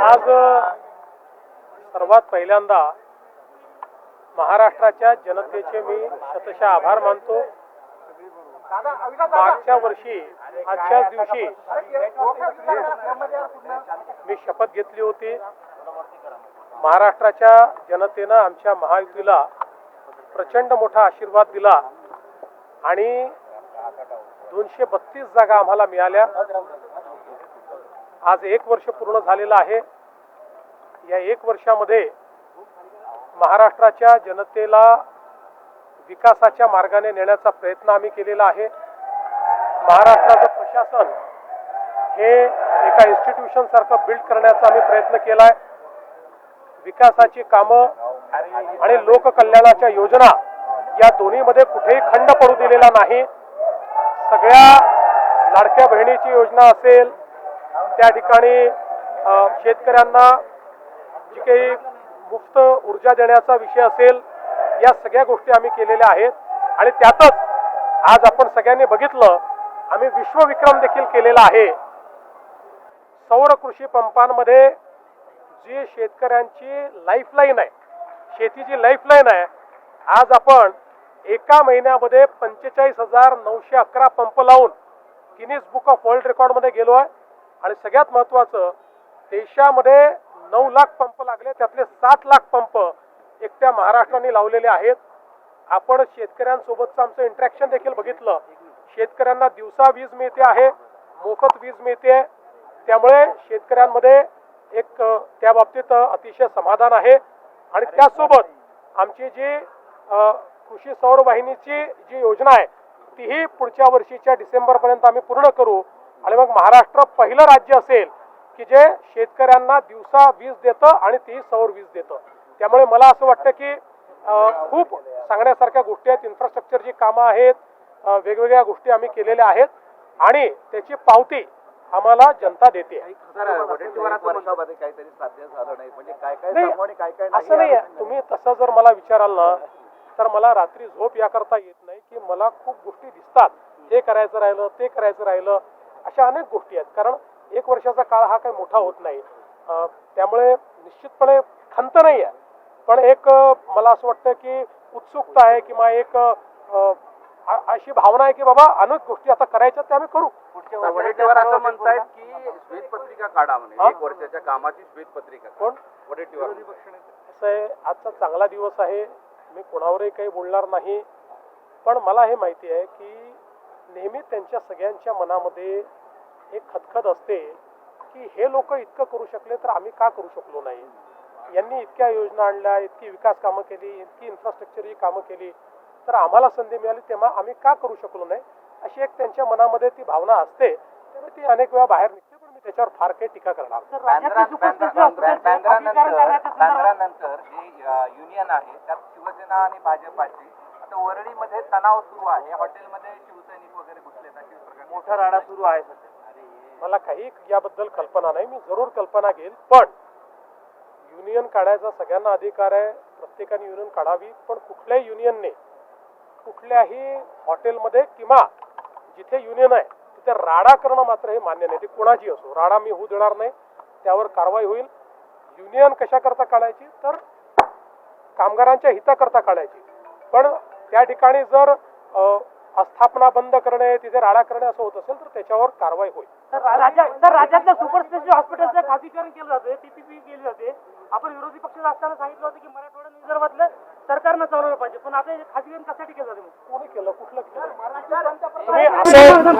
आज सर्वात पहिल्यांदा महाराष्ट्राच्या जनतेचे मी शतशः आभार मानतो। मागच्या वर्षी आजच्याच दिवशी मी शपथ घेतली होती। महाराष्ट्राच्या जनतेने आमच्या महायुतीला प्रचंड मोठा आशीर्वाद दिला आणि 232 जागा आम्हाला मिळाल्या। आज 1 वर्ष पूर्ण झालेलं आहे। या 1 वर्षामध्ये महाराष्ट्राच्या जनतेला विकासाच्या मार्गाने नेण्याचा प्रयत्न आम्ही केलेला आहे। महाराष्ट्राचं प्रशासन हे एका इन्स्टिट्यूशन सारखं बिल्ड करण्याचा आम्ही प्रयत्न केलाय। विकासाची कामं आणि लोककल्याणाच्या योजना या दोन्हीमध्ये कुठेही खंड पडू दिलेला नाही। सगळ्या लाडक्या बहिणीची योजना असेल, त्या ठिकाणी शेतकऱ्यांना जी काही मुफ्त ऊर्जा देण्याचा विषय असेल, या सगळ्या गोष्टी आम्ही केलेल्या आहेत। आणि त्यातच आज आपण सगळ्यांनी बघितलं, आम्ही विश्वविक्रम देखील केलेला आहे। सौर कृषी पंपांमध्ये जी शेतकऱ्यांची लाईफलाईन आहे, शेतीची लाईफलाईन आहे, आज आपण एका महिन्यामध्ये 45,911 पंप लावून गिनीज बुक ऑफ वर्ल्ड रेकॉर्डमध्ये गेलो आहे। आणि सगळ्यात महत्त्वाचं, देशामध्ये 9 लाख पंप लागले, त्यातले 7 लाख पंप एकट्या महाराष्ट्राने लावलेले आहेत। आपण शेतकऱ्यांसोबतचं आमचं इंटरॅक्शन देखील बघितलं। शेतकऱ्यांना दिवसा वीज मिळते आहे, मोफत वीज मिळते, त्यामुळे शेतकऱ्यांमध्ये एक त्या बाबतीत अतिशय समाधान आहे। आणि त्यासोबत आमची जी कृषी सौर वाहिनीची जी योजना आहे, तीही पुढच्या वर्षीच्या डिसेंबरपर्यंत आम्ही पूर्ण करू। आणि मग महाराष्ट्र पहिलं राज्य असेल की जे शेतकऱ्यांना दिवसा वीज देतं आणि ती सौर वीज देतं। त्यामुळे मला असं वाटतं की खूप सांगण्यासारख्या गोष्टी आहेत, इन्फ्रास्ट्रक्चरची कामं आहेत, वेगवेगळ्या गोष्टी आम्ही केलेल्या आहेत आणि त्याची पावती आम्हाला जनता देते। असं नाही आहे, तुम्ही तसं जर मला विचाराल ना, तर मला रात्री झोप याकरता येत नाही की मला खूप गोष्टी दिसतात, हे करायचं राहिलं, ते करायचं राहिलं, अशा अनेक गोष्टी आहेत। कारण 1 वर्षाचा काळ हा काही मोठा होत नाही, त्यामुळे निश्चितपणे खंत नाही आहे, पण एक मला असं वाटतं की उत्सुकता आहे किंवा एक अशी भावना आहे की बाबा अनेक गोष्टी आता करायच्या, त्या आम्ही करू। वडेट्टीवार असं म्हणतायत की श्वेतपत्रिका काढा, म्हणजे 1 वर्षाच्या कामाची श्वेतपत्रिका। कोण? वडेट्टीवार। असं आहे, आजचा चांगला दिवस आहे, मी कोणावरही काही बोलणार नाही, पण मला हे माहिती आहे की नेहमी त्यांच्या सगळ्यांच्या मनामध्ये एक खदखद असते की हे लोक इतकं करू शकले तर आम्ही का करू शकलो नाही। यांनी इतक्या योजना आणल्या, इतकी विकास कामं केली, इतकी इन्फ्रास्ट्रक्चरची कामं केली, तर आम्हाला संधी मिळाली तेव्हा आम्ही का करू शकलो नाही, अशी एक त्यांच्या मनामध्ये ती भावना असते। त्यामुळे ती अनेक वेळा बाहेर निघते, पण मी त्याच्यावर फार काही टीका करणार नंतर जी युनियन आहे त्यात शिवसेना आणि भाजपाची आता वरळीमध्ये तणाव सुरू आहे, हॉटेलमध्ये शिवसैनिक वगैरे घुसलेत, अशी मोठा राडा सुरू आहे सध्या। मला काही याबद्दल कल्पना नाही, मी जरूर कल्पना घेईल, पण युनियन काढायचा सगळ्यांना अधिकार आहे, प्रत्येकाने युनियन काढावी, पण कुठल्याही युनियनने कुठल्याही हॉटेलमध्ये किंवा जिथे युनियन आहे तिथे राडा करणं मात्र हे मान्य नाही। ते कोणाची असो, राडा मी होऊ देणार नाही, त्यावर कारवाई होईल। युनियन कशाकरता काढायची, तर कामगारांच्या हिताकरता काढायची, पण त्या ठिकाणी जर आस्थापना बंद करणे, तिथे राडा करणे असं होत असेल तर त्याच्यावर कारवाई होईल। राज्यातल्या सुपर स्पेशालिटी हॉस्पिटलचं खासगीकरण केलं जाते, पीपीपी केली जाते। आपण विरोधी पक्षात असताना सांगितलं होतं की मराठवाडा रिझर्वातलं सरकारनं चालवलं पाहिजे, पण आता खासगीकरण कशासाठी केलं जाते? कोणी केलं, कुठलं केलं?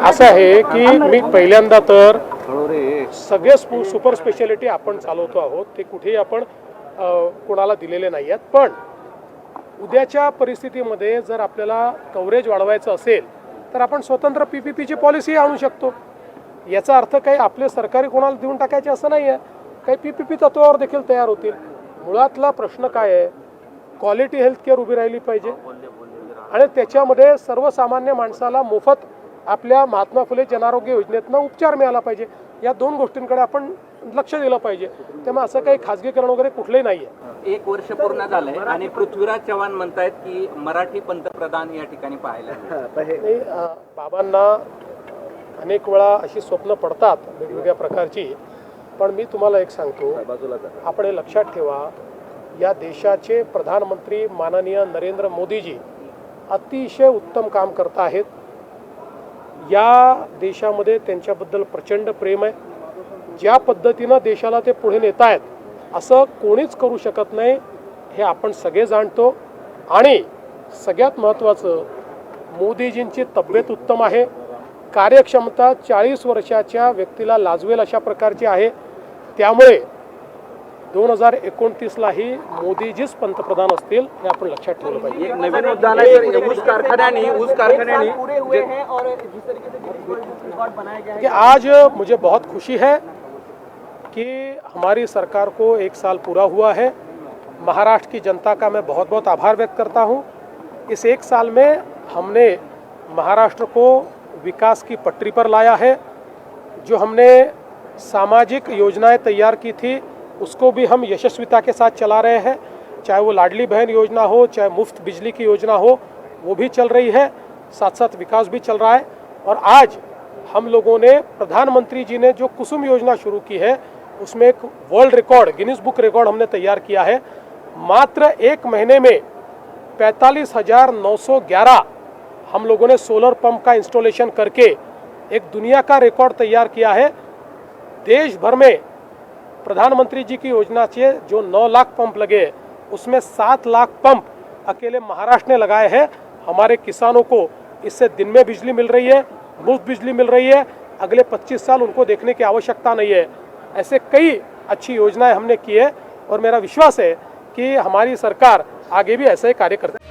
असं आहे की मी पहिल्यांदा तर सगळे सुपर स्पेशालिटी आपण चालवतो आहोत, ते कुठेही आपण कोणाला दिलेले नाही आहेत, पण उद्याच्या परिस्थितीमध्ये जर आपल्याला कव्हरेज वाढवायचं असेल तर आपण स्वतंत्र पीपीपीची पॉलिसी आणू शकतो। याचा अर्थ काही आपले सरकारी कोणाला देऊन टाकायचे असं नाही आहे, काही पीपीपी तत्वावर देखील तयार होतील। मुळातला प्रश्न काय आहे, क्वालिटी हेल्थकेअर उभी राहिली पाहिजे आणि त्याच्यामध्ये सर्वसामान्य माणसाला मोफत आपल्या महात्मा फुले जनआरोग्य योजनेतनं उपचार मिळाला पाहिजे। या 2 गोष्टींकडे आपण लक्ष दिलं पाहिजे। त्यामुळे असं काही खासगीकरण वगैरे कुठलंही नाही आहे। 1 वर्ष पूर्ण झालंय आणि पृथ्वीराज चव्हाण म्हणतायत की मराठी पंतप्रधान या ठिकाणी पाहायला नाही, बाबांना अनेक वेळा अशी स्वप्न पडतात वेगवेगळ्या प्रकारची, पण मी तुम्हाला एक सांगतो, आपण हे लक्षात ठेवा, या देशाचे प्रधानमंत्री माननीय नरेंद्र मोदीजी अतिशय उत्तम काम करत आहेत. या देशामध्ये त्यांच्याबद्दल प्रचंड प्रेम आहे. ज्या पद्धतीनं देशाला ते पुढे नेत आहेत असं कोणीच करू शकत नाही, हे आपण सगळे जाणतो. आणि सगळ्यात महत्त्वाचं, मोदीजींची तब्येत उत्तम आहे, कार्यक्षमता 40 वर्षाच्या व्यक्तीला लाजवेल अशा प्रकारची आहे. त्यामुळे 2029लाही मोदीजीच पंतप्रधान असतील, हे आपण लक्षात ठेवलं पाहिजे. एक नवीन मुद्दा आला सर, ऊस कारखान्यांनी कि आज मुझे बहुत खुशी है कि हमारी सरकार को 1 साल पूरा हुआ है. महाराष्ट्र की जनता का मैं बहुत बहुत आभार व्यक्त करता हूं. इस 1 साल में हमने महाराष्ट्र को विकास की पटरी पर लाया है. जो हमने सामाजिक योजनाएं तैयार की थी उसको भी हम यशस्विता के साथ चला रहे हैं. चाहे वो लाडली बहन योजना हो, चाहे मुफ्त बिजली की योजना हो, वो भी चल रही है. साथ साथ विकास भी चल रहा है. और आज हम लोगों ने, प्रधानमंत्री जी ने जो कुसुम योजना शुरू की है उसमें एक world record, Guinness book record हमने तैयार किया है. मात्र 1 महीने में 45,911 हम लोगों ने सोलर पंप का इंस्टॉलेशन करके एक दुनिया का रिकॉर्ड तैयार किया है. देश भर में प्रधानमंत्री जी की योजना से जो 9 लाख पंप लगे उसमें 7 लाख पंप अकेले महाराष्ट्र ने लगाए हैं. हमारे किसानों को इससे दिन में बिजली मिल रही है, मुफ्त बिजली मिल रही है. अगले 25 साल उनको देखने की आवश्यकता नहीं है. ऐसे कई अच्छी योजनाएं हमने की है और मेरा विश्वास है कि हमारी सरकार आगे भी ऐसे ही कार्य करती है.